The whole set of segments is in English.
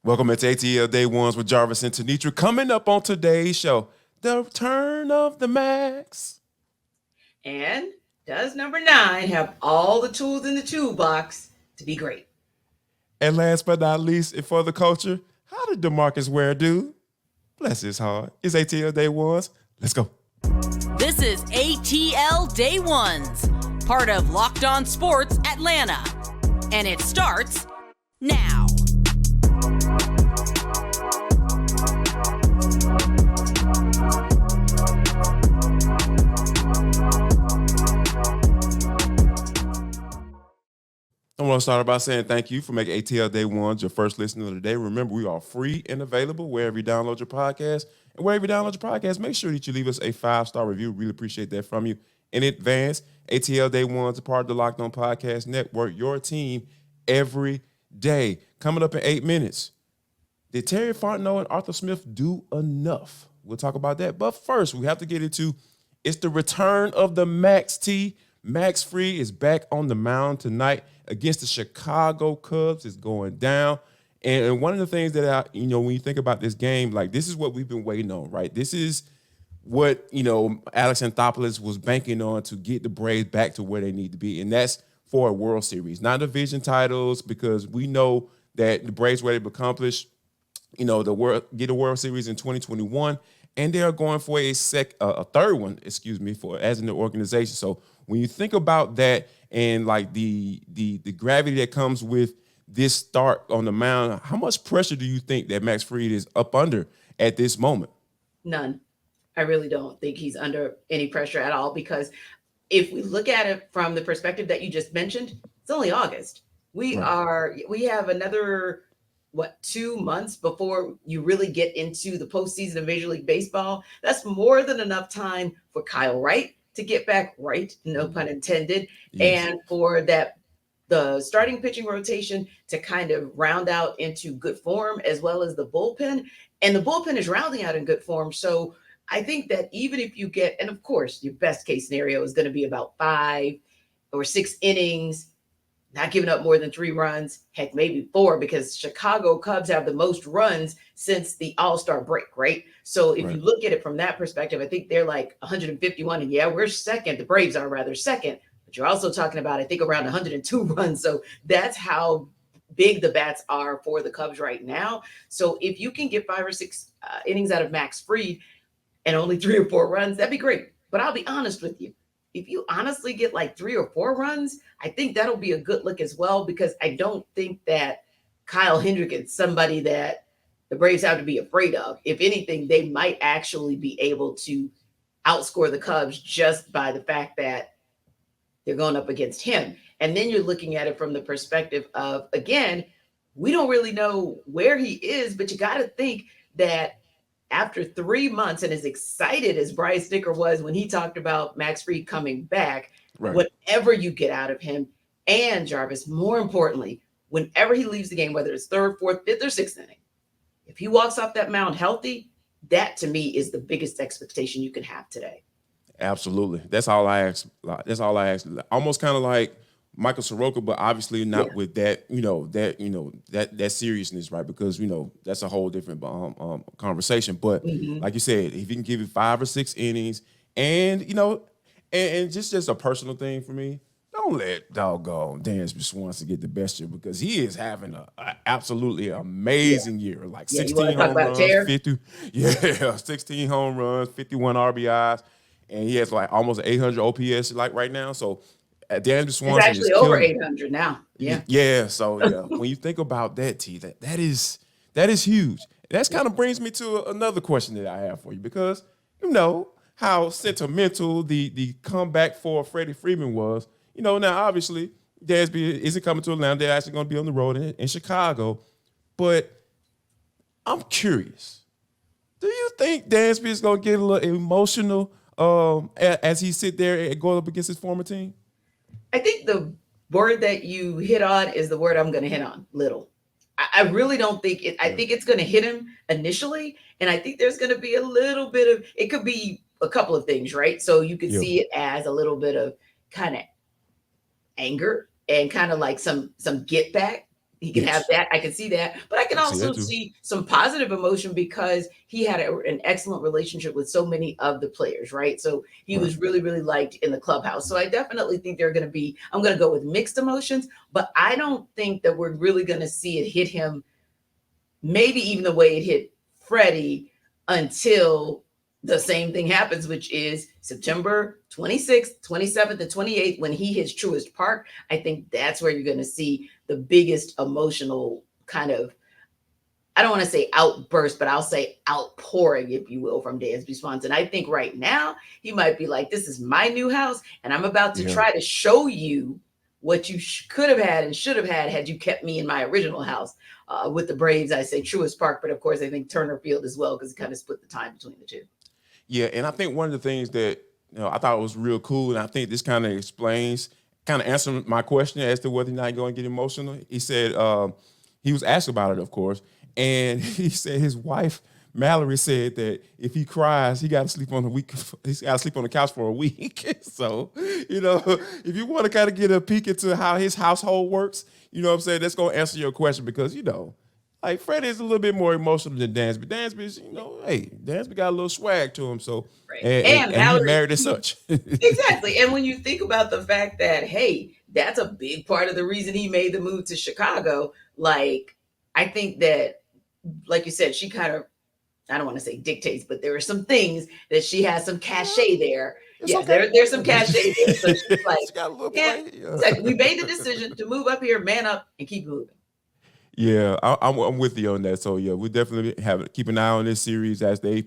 Welcome to ATL Day Ones with Jarvis and Tenitra. Coming up on today's show, the return of the Max. And does number 9 have all the tools in the toolbox to be great? And last but not least, and for the culture, how did Demarcus Ware do? Bless his heart. It's ATL Day Ones. Let's go. This is ATL Day Ones, part of Locked On Sports Atlanta. And it starts now. I want to start by saying thank you for making ATL Day Ones your first listener of the day. Remember, we are free and available wherever you download your podcast. And wherever you download your podcast, make sure that you leave us a 5-star review. Really appreciate that from you in advance. ATL Day Ones, a part of the Locked On Podcast Network, your team every day. Coming up in 8 minutes. Did Terry Fontenot and Arthur Smith do enough? We'll talk about that. But first, we have to get into it's the return of the Max T. Max Fried is back on the mound tonight against the Chicago Cubs. It's going down. And one of the things that when you think about this game, like this is what we've been waiting on, right? This is what, Alex Anthopoulos was banking on to get the Braves back to where they need to be. And that's for a World Series, not division titles, because we know that the Braves were able to accomplish, get a World Series in 2021. And they are going for a third one, for as in the organization. So when you think about that and like the gravity that comes with this start on the mound, how much pressure do you think that Max Fried is up under at this moment? None. I really don't think he's under any pressure at all, because if we look at it from the perspective that you just mentioned, it's only August. We have another 2 months before you really get into the postseason of Major League Baseball. That's more than enough time for Kyle Wright to get back right, no pun intended, yes. And for the starting pitching rotation to kind of round out into good form, as well as the bullpen. And the bullpen is rounding out in good form. So I think that even if you get, and of course, your best case scenario is going to be about 5 or 6 innings, not giving up more than 3 runs, heck, maybe 4, because Chicago Cubs have the most runs since the All-Star break, right? So if you look at it from that perspective, I think they're like 151, and yeah, we're second. The Braves are rather second, but you're also talking about, I think, around 102 runs. So that's how big the bats are for the Cubs right now. So if you can get 5 or 6 innings out of Max Fried and only 3 or 4 runs, that'd be great. But I'll be honest with you. If you honestly get like 3 or 4 runs, I think that'll be a good look as well, because I don't think that Kyle Hendrick is somebody that the Braves have to be afraid of. If anything, they might actually be able to outscore the Cubs just by the fact that they're going up against him. And then you're looking at it from the perspective of, again, we don't really know where he is, but you got to think that after 3 months, and as excited as Bryce Dicker was when he talked about Max Fried coming back, whatever you get out of him, and Jarvis, more importantly, whenever he leaves the game, whether it's 3rd, 4th, 5th, or 6th inning, if he walks off that mound healthy, that to me is the biggest expectation you can have today. Absolutely. That's all I ask. Almost kind of like Michael Soroka, but obviously not with that, that seriousness, right? Because, that's a whole different conversation. But like you said, if you can give it 5 or 6 innings and, and just a personal thing for me, don't let doggone Dansby Swanson get the best year, because he is having a absolutely amazing year. Like 16 home runs, 16 home runs, 51 RBIs, and he has like almost 800 OPS like right now. So Dansby Swanson is actually over 800 now. Yeah. So when you think about that, T, that is huge. That kind of brings me to another question that I have for you, because how sentimental the comeback for Freddie Freeman was. Now obviously Dansby isn't coming to Atlanta. They're actually going to be on the road in Chicago. But I'm curious. Do you think Dansby is going to get a little emotional as he sit there and go up against his former team? I think the word that you hit on is the word I'm going to hit on, little. I really don't think it. I think it's going to hit him initially. And I think there's going to be a little bit of, it could be a couple of things, right? So you could see it as a little bit of kind of anger and kind of like some get back He can have that. I can see that. But I can also see some positive emotion because he had an excellent relationship with so many of the players, right? So he was really, really liked in the clubhouse. So I definitely think I'm going to go with mixed emotions, but I don't think that we're really going to see it hit him, maybe even the way it hit Freddie, until the same thing happens, which is September 26th, 27th, and 28th, when he hits Truist Park. I think that's where you're going to see the biggest emotional kind of, I don't want to say outburst, but I'll say outpouring, if you will, from Dansby Swanson. I think right now he might be like, this is my new house, and I'm about to try to show you what you could have had and should have had you kept me in my original house. With the Braves, I say Truist Park, but of course I think Turner Field as well, because it kind of split the time between the two. Yeah, and I think one of the things that I thought was real cool, and I think this kind of answered my question as to whether or not he's going to get emotional. He said he was asked about it, of course, and he said his wife Mallory said that if he cries, he got to sleep on he's got to sleep on the couch for a week. So, if you want to kind of get a peek into how his household works, you know what I'm saying, that's going to answer your question, because like Freddie is a little bit more emotional than Dansby. Dansby's, Dansby got a little swag to him. So, and he married as such. Exactly. And when you think about the fact that, hey, that's a big part of the reason he made the move to Chicago. Like, I think that, like you said, she kind of, I don't want to say dictates, but there are some things that she has some cachet there. There's some cachet there. So she's like, she got a little like, we made the decision to move up here, man up, and keep moving. Yeah, I'm with you on that. So yeah, we definitely keep an eye on this series as the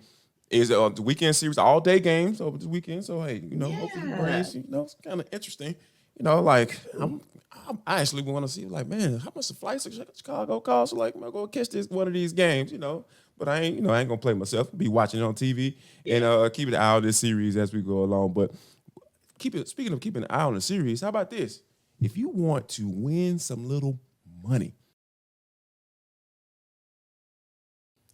weekend series, all day games over this weekend. So hey, hopefully the Braves, it's kind of interesting. Like I actually want to see, like, man, how much the flights to Chicago cost? So, like, I'm gonna go catch one of these games, But I ain't gonna play myself. Be watching it on TV and keep an eye on this series as we go along. But speaking of keeping an eye on the series, how about this? If you want to win some little money,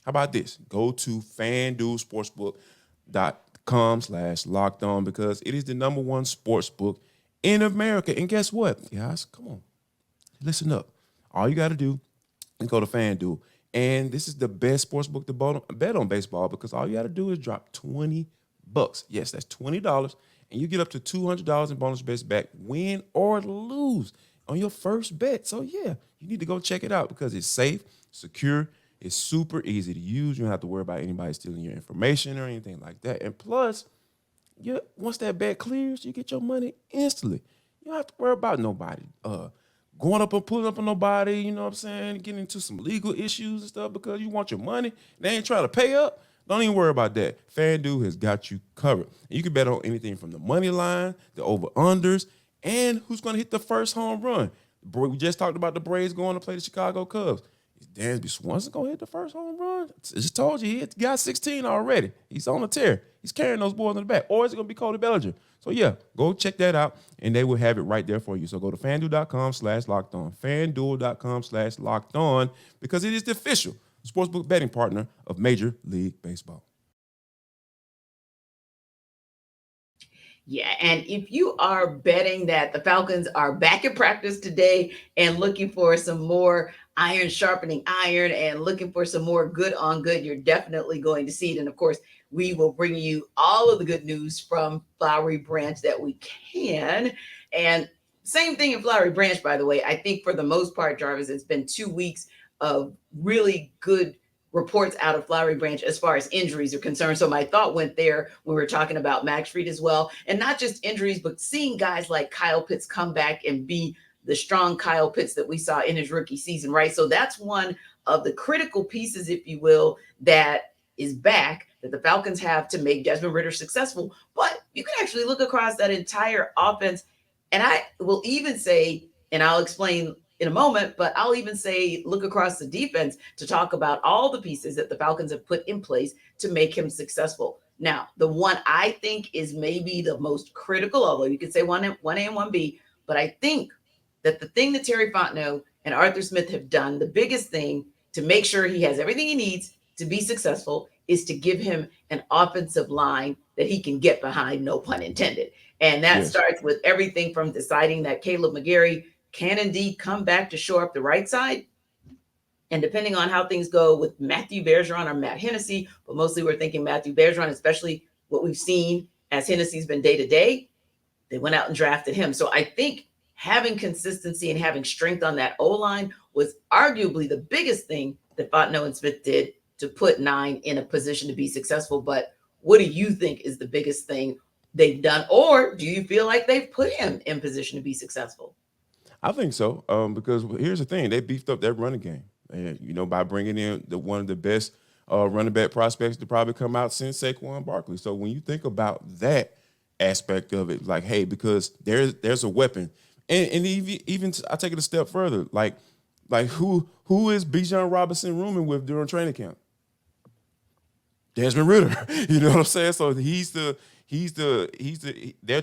how about this? Go to FanDuelSportsbook.com/lockedon, because it is the number one sports book in America. And guess what, guys? Come on. Listen up. All you got to do is go to FanDuel. And this is the best sports book to bet on baseball, because all you got to do is drop $20. Yes, that's $20. And you get up to $200 in bonus bets back, win or lose, on your first bet. So, yeah, you need to go check it out, because it's safe, secure, it's super easy to use. You don't have to worry about anybody stealing your information or anything like that. And plus, once that bet clears, you get your money instantly. You don't have to worry about nobody going up and pulling up on nobody, you know what I'm saying, getting into some legal issues and stuff because you want your money. They ain't trying to pay up. Don't even worry about that. FanDuel has got you covered. And you can bet on anything from the money line, the over-unders, and who's going to hit the first home run. We just talked about the Braves going to play the Chicago Cubs. Is Dansby Swanson going to hit the first home run? I just told you, he got 16 already. He's on a tear. He's carrying those boys in the back. Or is it going to be Cody Bellinger? So, yeah, go check that out, and they will have it right there for you. So go to FanDuel.com/lockedon, FanDuel.com/lockedon, because it is the official sportsbook betting partner of Major League Baseball. Yeah, and if you are betting that the Falcons are back in practice today and looking for some more iron sharpening iron and looking for some more good on good, you're definitely going to see it. And of course, we will bring you all of the good news from Flowery Branch that we can. And same thing in Flowery Branch, by the way. I think for the most part, Jarvis, it's been 2 weeks of really good reports out of Flowery Branch as far as injuries are concerned. So my thought went there when we were talking about Max Fried as well. And not just injuries, but seeing guys like Kyle Pitts come back and be the strong Kyle Pitts that we saw in his rookie season, right? So that's one of the critical pieces, if you will, that is back, that the Falcons have to make Desmond Ridder successful. But you can actually look across that entire offense. And I will even say, and I'll explain in a moment, but I'll even say look across the defense to talk about all the pieces that the Falcons have put in place to make him successful. Now, the one I think is maybe the most critical, although you could say 1A and 1B, but I think that the thing that Terry Fontenot and Arthur Smith have done, the biggest thing to make sure he has everything he needs to be successful, is to give him an offensive line that he can get behind, no pun intended. And that starts with everything from deciding that Caleb McGarry can indeed come back to shore up the right side, And depending on how things go with Matthew Bergeron or Matt Hennessy, but mostly we're thinking Matthew Bergeron, especially what we've seen as Hennessy's been day to day, they went out and drafted him. So I think having consistency and having strength on that O-line was arguably the biggest thing that Fontenot and Smith did to put 9 in a position to be successful. But what do you think is the biggest thing they've done? Or do you feel like they've put him in position to be successful? I think so, because here's the thing: they beefed up that running game, and by bringing in one of the best running back prospects to probably come out since Saquon Barkley. So when you think about that aspect of it, like, hey, because there's a weapon, and even I take it a step further, like who is Bijan Robinson rooming with during training camp? Desmond Ridder. You know what I'm saying? So they're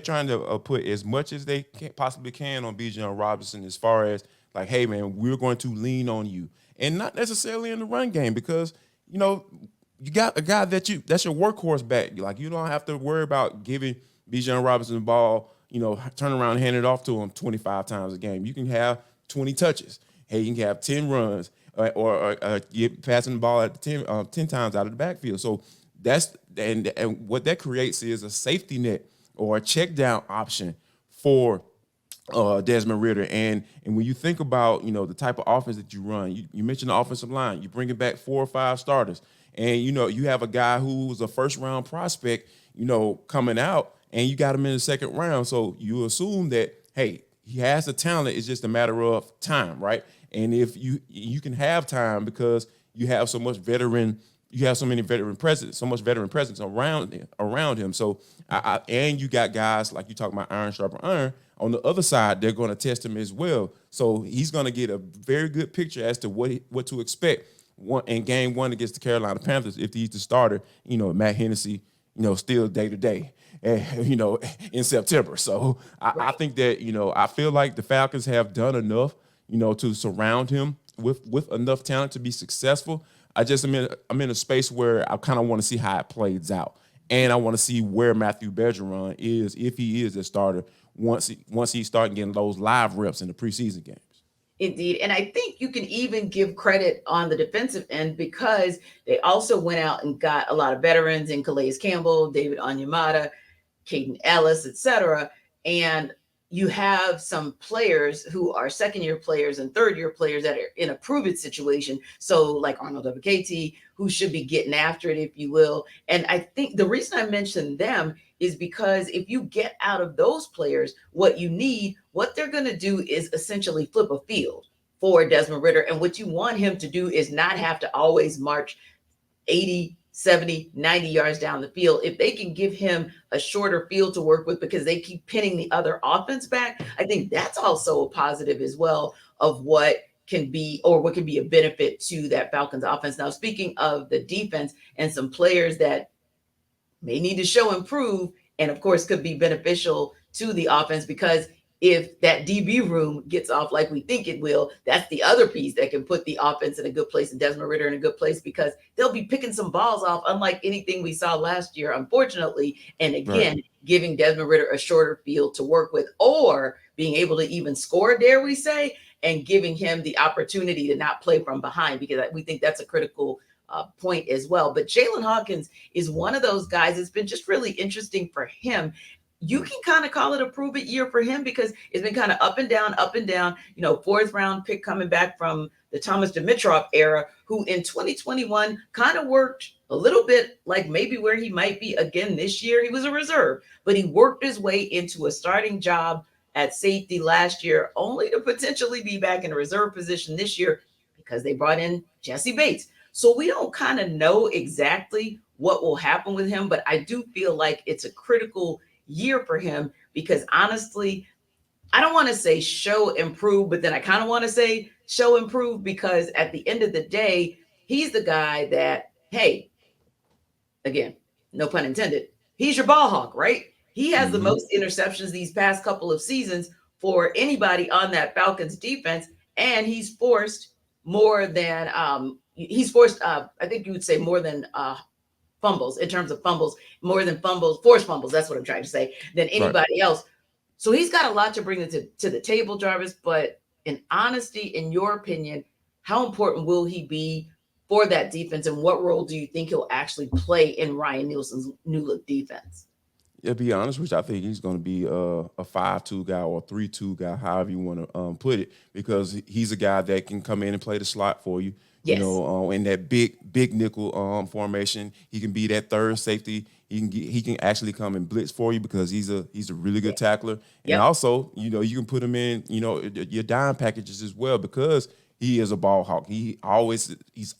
trying to put as much as they possibly can on Bijan Robinson, as far as like, hey man, we're going to lean on you, and not necessarily in the run game, because you got a guy that's your workhorse back. Like, you don't have to worry about giving Bijan Robinson the ball, turn around and hand it off to him 25 times a game. You can have 20 touches. Hey, you can have 10 runs, or passing the ball at 10 times out of the backfield. So that's and what that creates is a safety net or a check down option for Desmond Ridder. And when you think about the type of offense that you run, you mentioned the offensive line. You bring it back 4 or 5 starters, and you have a guy who was a first round prospect, coming out, and you got him in the second round. So you assume that, hey, he has the talent. It's just a matter of time, right? And if you can have time because you have so much veteran. You have so much veteran presence around him. So, and you got guys like you talk about iron sharper iron. On the other side, they're going to test him as well. So he's going to get a very good picture as to what to expect in game 1 against the Carolina Panthers if he's the starter. Matt Hennessy, still day to day, in September. So I think that I feel like the Falcons have done enough, to surround him with enough talent to be successful. I'm in a space where I kind of want to see how it plays out, and I want to see where Matthew Bergeron is, if he is a starter, once he's starting getting those live reps in the preseason games. Indeed. And I think you can even give credit on the defensive end, because they also went out and got a lot of veterans in Calais Campbell, David Onyemata, Caden Ellis, etc. And you have some players who are second-year players and third-year players that are in a prove-it situation. So like Arnold WKT, who should be getting after it, if you will. And I think the reason I mentioned them is because if you get out of those players what they're going to do is essentially flip a field for Desmond Ridder. And what you want him to do is not have to always march 80, 70, 90 yards down the field. If they can give him a shorter field to work with because they keep pinning the other offense back, I think that's also a positive as well of what can be a benefit to that Falcons offense. Now, speaking of the defense and some players that may need to show improve, and of course could be beneficial to the offense, because if that DB room gets off like we think it will, that's the other piece that can put the offense in a good place and Desmond Ridder in a good place, because they'll be picking some balls off, unlike anything we saw last year, unfortunately. And again, giving Desmond Ridder a shorter field to work with, or being able to even score, dare we say, and giving him the opportunity to not play from behind, because we think that's a critical point as well. But Jalen Hawkins is one of those guys. It's been just really interesting for him. You can kind of call it a prove it year for him, because it's been kind of up and down. 4th round pick coming back from the Thomas Dimitroff era, who in 2021 kind of worked a little bit like maybe where he might be again this year. He was a reserve, but he worked his way into a starting job at safety last year, only to potentially be back in a reserve position this year because they brought in Jesse Bates. So we don't kind of know exactly what will happen with him, but I do feel like it's a critical year for him, because honestly, I don't want to say show improve, but then I kind of want to say show improve, because at the end of the day, he's the guy that, hey, again, no pun intended, he's your ball hawk, right? He has the most interceptions these past couple of seasons for anybody on that Falcons defense, and he's forced more than I think you would say more than fumbles, in terms of fumbles, more than fumbles, forced fumbles, that's what I'm trying to say, than anybody else. So he's got a lot to bring to the table, Jarvis. But in honesty, in your opinion, how important will he be for that defense, and what role do you think he'll actually play in Ryan Nielsen's new look defense? To be honest with you, I think he's going to be a 5-2 guy or a 3-2 guy, however you want to put it, because he's a guy that can come in and play the slot for you. Yes. You know, in that big nickel formation, he can be that third safety. He can actually come and blitz for you because he's a really good tackler. And also, you know, you can put him in, you know, your dime packages as well because he is a ball hawk. He's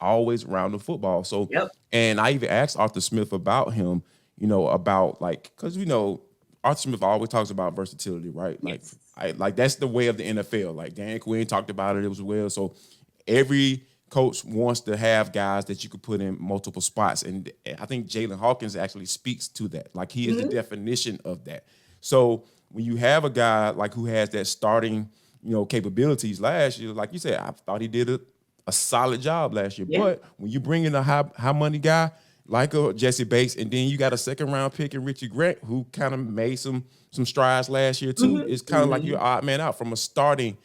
always around the football. So, and I even asked Arthur Smith about him. You know, about like, because we know Arthur Smith always talks about versatility, right? Like that's the way of the NFL. Like Dan Quinn talked about it as well. So every coach wants to have guys that you could put in multiple spots. And I think Jalen Hawkins actually speaks to that. Like he is the definition of that. So when you have a guy like who has that starting, you know, capabilities last year, like you said, I thought he did a solid job last year. But when you bring in a high money guy, like a Jesse Bates, and then you got a second round pick in Richie Grant, who kind of made some strides last year too. It's kind of like you're odd man out from a starting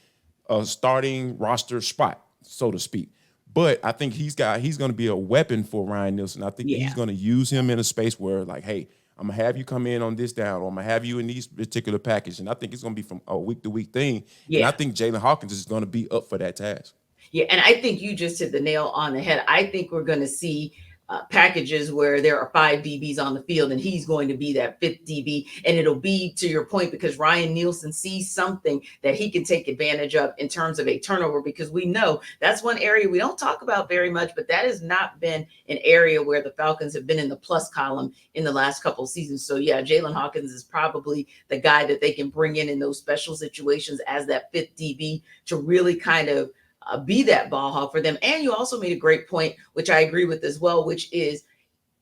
roster spot, so to speak. But I think he's going to be a weapon for Ryan Nielsen. I think he's going to use him in a space where, like, hey, I'm gonna have you come in on this down, or I'm gonna have you in these particular package, and I think it's gonna be from a week to week thing. And I think Jalen Hawkins is going to be up for that task. Yeah, and I think you just hit the nail on the head. I think we're going to see packages where there are 5 DBs on the field, and he's going to be that 5th DB. And it'll be, to your point, because Ryan Nielsen sees something that he can take advantage of in terms of a turnover, because we know that's one area we don't talk about very much, but that has not been an area where the Falcons have been in the plus column in the last couple of seasons. So yeah, Jalen Hawkins is probably the guy that they can bring in those special situations as that 5th DB to really kind of be that ball hawk for them. And you also made a great point, which I agree with as well, which is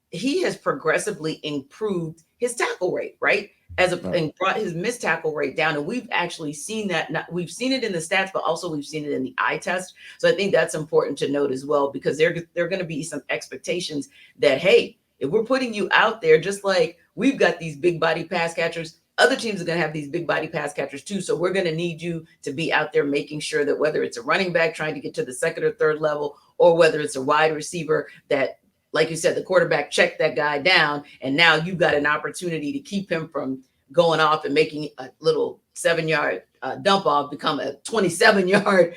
he has progressively improved his tackle rate, right? And brought his missed tackle rate down. And we've actually seen that. We've seen it in the stats, but also we've seen it in the eye test. So I think that's important to note as well, because there are going to be some expectations that, hey, if we're putting you out there, just like we've got these big body pass catchers, other teams are going to have these big body pass catchers too. So we're going to need you to be out there making sure that whether it's a running back trying to get to the second or third level, or whether it's a wide receiver that, like you said, the quarterback checked that guy down, and now you've got an opportunity to keep him from going off and making a little 7-yard dump off become a 27-yard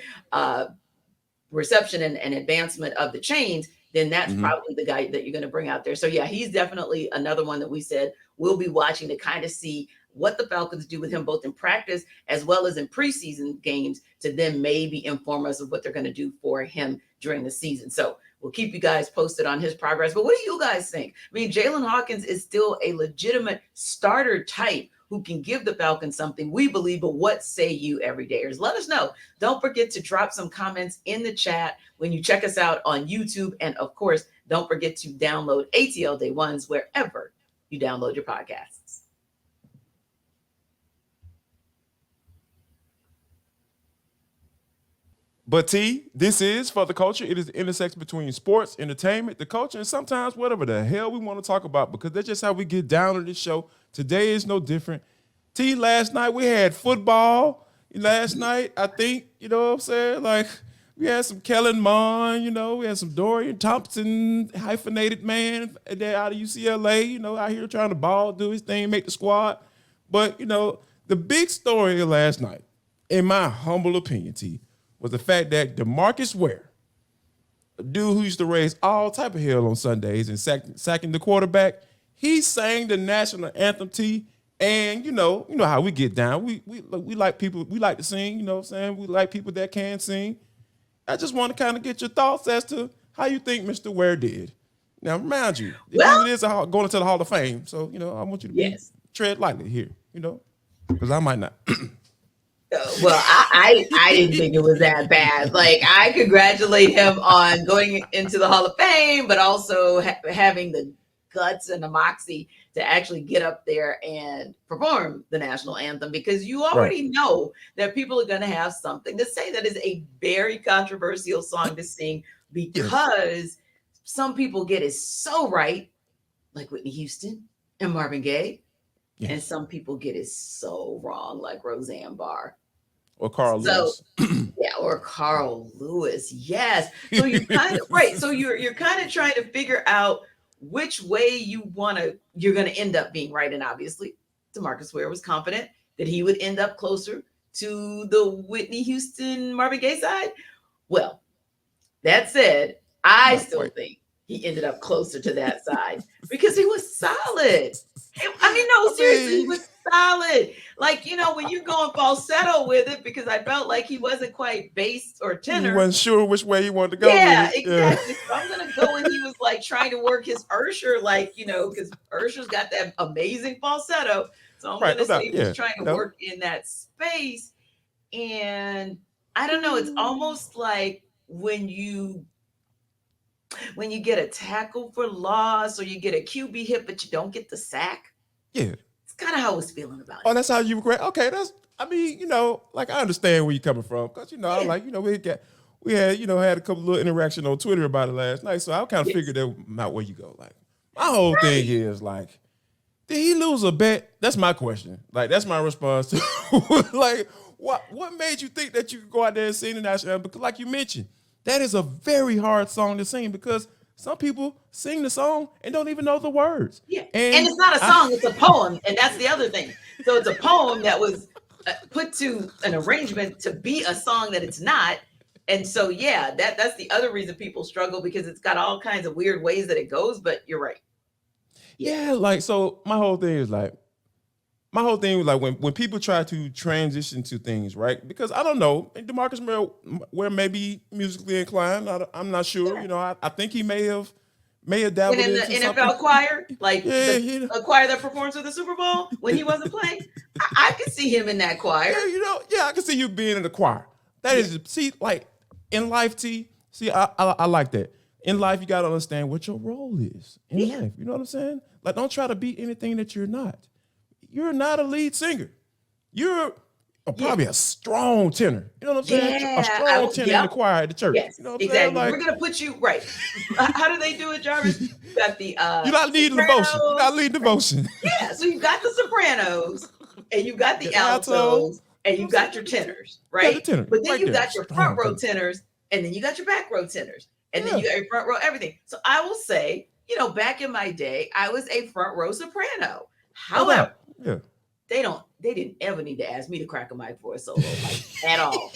reception and advancement of the chains. Then that's probably the guy that you're going to bring out there. So yeah, he's definitely another one that we said we'll be watching to kind of see what the Falcons do with him, both in practice as well as in preseason games, to then maybe inform us of what they're going to do for him during the season. So we'll keep you guys posted on his progress. But what do you guys think? I mean, Jalen Hawkins is still a legitimate starter type who can give the Falcons something, we believe. But what say you, everydayers? Let us know. Don't forget to drop some comments in the chat when you check us out on YouTube. And of course, don't forget to download ATL Day Ones wherever you download your podcasts. But T, this is For the Culture. It is the intersection between sports, entertainment, the culture, and sometimes whatever the hell we want to talk about, because that's just how we get down on this show. Today is no different. T, last night we had football. Last night, I think, you know what I'm saying? Like, we had some Kellen Mond, you know, we had some Dorian Thompson, hyphenated man there out of UCLA, you know, out here trying to ball, do his thing, make the squad. But, you know, the big story of last night, in my humble opinion, T, was the fact that Demarcus Ware, a dude who used to raise all type of hell on Sundays and sacking the quarterback, he sang the national anthem, T. And you know how we get down. We like people, we like to sing, you know what I'm saying? We like people that can sing. I just want to kind of get your thoughts as to how you think Mr. Ware did. Now, remind you, it is going into the Hall of Fame. So, you know, I want you to tread lightly here, you know, because I might not. Well, I didn't think it was that bad. Like, I congratulate him on going into the Hall of Fame, but also having the guts and the moxie to actually get up there and perform the national anthem, because you already know that people are going to have something to say. That is a very controversial song to sing, because some people get it so right, like Whitney Houston and Marvin Gaye, and some people get it so wrong, like Roseanne Barr. Or Carl So Lewis. yeah, or Carl Lewis. Yes. So you're kind of right. So you're kind of trying to figure out which way you're gonna end up being right. And obviously, Demarcus Ware was confident that he would end up closer to the Whitney Houston Marvin Gaye side. Well, that said, I still think he ended up closer to that side because he was solid. No, seriously, he was solid. Like, when you're going falsetto with it, because I felt like he wasn't quite bass or tenor. He wasn't sure which way he wanted to go. Yeah, exactly. So I'm going to go when he was like trying to work his Ursher, because Ursher's got that amazing falsetto. So I'm going to say he's trying to work in that space. And I don't know, it's almost like when you get a tackle for loss or you get a QB hit, but you don't get the sack. Yeah. It's kind of how I was feeling about it. Oh, that's how you were great. Okay, I understand where you're coming from. Because, we had a couple little interaction on Twitter about it last night. So I kind of figured out where you go. Like, my whole thing is, like, did he lose a bet? That's my question. Like, that's my response to like, what made you think that you could go out there and sing the national anthem? Because like you mentioned, that is a very hard song to sing because some people sing the song and don't even know the words. Yeah, and it's not a song, it's a poem, and that's the other thing. So it's a poem that was put to an arrangement to be a song that it's not. And so, yeah, that's the other reason people struggle because it's got all kinds of weird ways that it goes, but you're right. Yeah, like, so my whole thing was like, when people try to transition to things, right? Because I don't know, Demarcus Ware may be musically inclined. I'm not sure. Yeah. I think he may have dabbled in the NFL something. Choir, like a choir that performs for the Super Bowl when he wasn't playing. I could see him in that choir. Yeah, I can see you being in the choir. That is, see, like in life, I like that. In life, you got to understand what your role is in life. You know what I'm saying? Like, don't try to be anything that you're not. You're not a lead singer. You're probably a strong tenor. You know what I'm saying? Yeah. A strong tenor in the choir at the church. Yes, you know what exactly. I'm saying? Like, we're gonna put you right. How do they do it, Jarvis? You got the you're not leading devotion. You're not leading devotion. Yeah, so you got the sopranos and you got the altos and you got your tenors, right? But then you got your front row tenors and then you got your back row tenors and then you got your front row everything. So I will say, back in my day, I was a front row soprano. However, they didn't ever need to ask me to crack a mic for a solo, like, at all.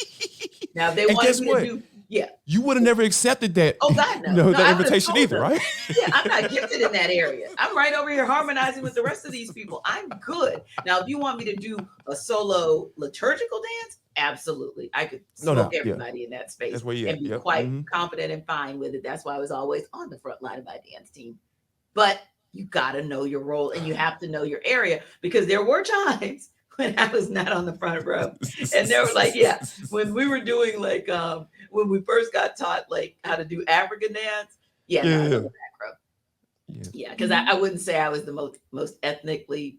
Now, if they wanted me to do, you would have never accepted that. Oh God, no. That invitation either, right? Yeah, I'm not gifted in that area. I'm right over here harmonizing with the rest of these people. I'm good. Now, if you want me to do a solo liturgical dance, absolutely. I could smoke everybody in that space and be quite confident and fine with it. That's why I was always on the front line of my dance team. But you got to know your role and you have to know your area because there were times when I was not on the front row. And they were like, when we were doing like, when we first got taught like how to do African dance, I was in the back row. Yeah, because I wouldn't say I was the most ethnically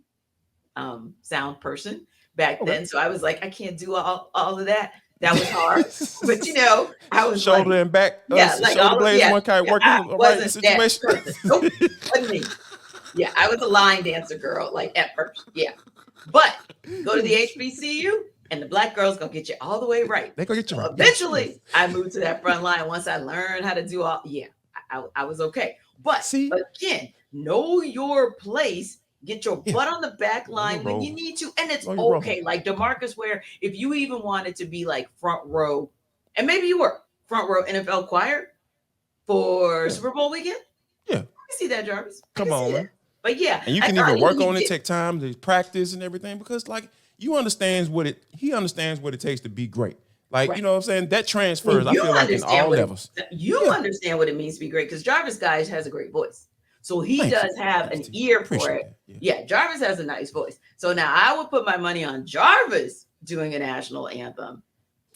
sound person back then. So I was like, I can't do all of that. That was hard. But I was shoulder and back, shoulder blades, one kind working right in the situation. Nope, wasn't me. Yeah, I was a line dancer girl, like at first. Yeah. But go to the HBCU and the black girls gonna get you all the way right. They gonna get you right. Eventually, I moved to that front line once I learned how to do all. Yeah, I was okay. But again, know your place. Get your butt on the back line when you need to, and it's okay. Like Demarcus Ware, if you even wanted to be like front row, and maybe you were front row NFL choir for Super Bowl weekend. Yeah, I see that, Jarvis. Come on, man. But yeah, and you can even work on it, take time to practice and everything because like he understands what it takes to be great. Like, you know what I'm saying? That transfers, I feel like, in all levels. You understand what it means to be great because Jarvis, guys, has a great voice. So he does have an ear for it. Yeah, Jarvis has a nice voice. So now I would put my money on Jarvis doing a national anthem.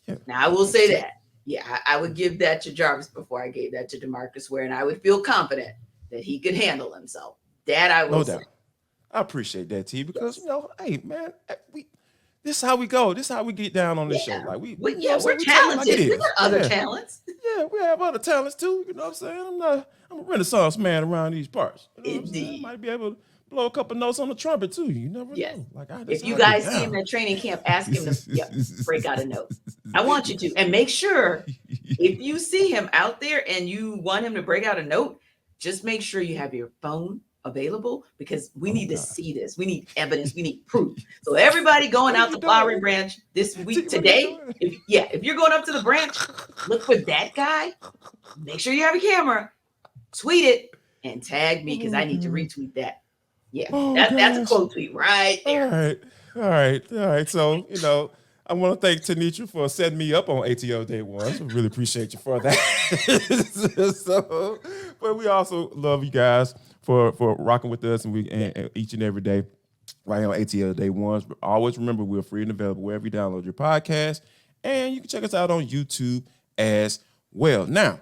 Yeah. Now I will say that. Yeah, I would give that to Jarvis before I gave that to Demarcus Ware, and I would feel confident that he could handle himself. That I will say. Doubt. I appreciate that, T, because hey man, this is how we go. This is how we get down on this show. Like we're talented. We got other talents. Yeah, we have other talents too. You know what I'm saying? I'm a Renaissance man around these parts. You know Indeed. Might be able blow a couple notes on the trumpet too. You never Yes. know. Like if you guys see him at training camp, ask him to break out a note. I want you to, and make sure if you see him out there and you want him to break out a note, just make sure you have your phone available because we need to see this. We need evidence. We need proof. So everybody going out to Flowery Branch this week today, if you're going up to the branch, look for that guy. Make sure you have a camera. Tweet it and tag me because I need to retweet that. Yeah, that's a quote tweet right there. All right. So, I want to thank Tenitra for setting me up on ATL Day One. So really appreciate you for that. But we also love you guys for rocking with us and each and every day right on ATL Day Ones. But always remember we're free and available wherever you download your podcast. And you can check us out on YouTube as well. Now,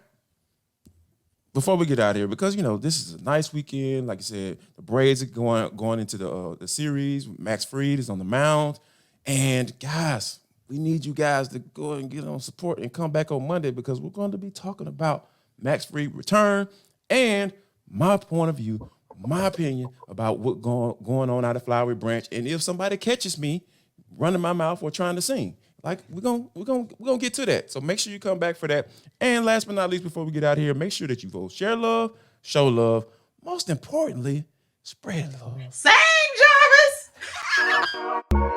before we get out of here, because this is a nice weekend, like I said, the Braves are going into the series. Max Fried is on the mound, and guys, we need you guys to go and get on support and come back on Monday because we're going to be talking about Max Fried return and my point of view, my opinion about what going on out of Flowery Branch, and if somebody catches me running my mouth or trying to sing. Like we're gonna get to that. So make sure you come back for that. And last but not least, before we get out of here, make sure that you vote, share love, show love. Most importantly, spread love. Sing, Jarvis.